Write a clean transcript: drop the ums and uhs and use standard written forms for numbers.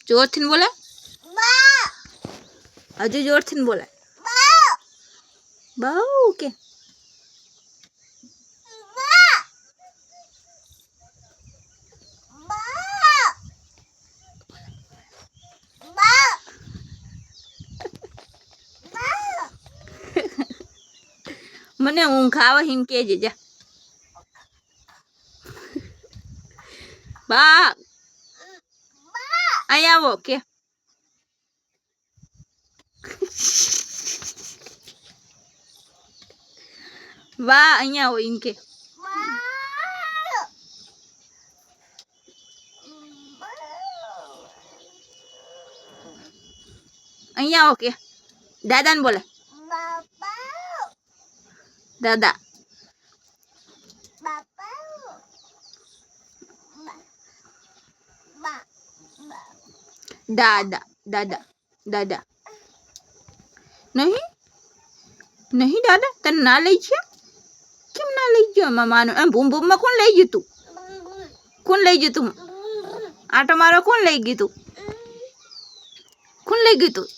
જોરથી બોલે, હજુ જોરથી બોલે. બહુ કે મને ઊંઘ આવે એમ કેજે જા. બા અહીંયા આવો કે વાહ અહીંયા આવો એમ કે અહીંયા આવો કે દાદાને બોલે દાદા દાદા દાદા દાદા નહીં નહીં દાદા તને ના લઈ ગયા કેમ ના લઈ ગયો મામાનું એમ ભૂમ ભૂમમાં કોણ લઈ ગયું તું કોણ લઈ ગયું તું આટો મારો કોણ લઈ ગયું તું કોણ લઈ ગયું તું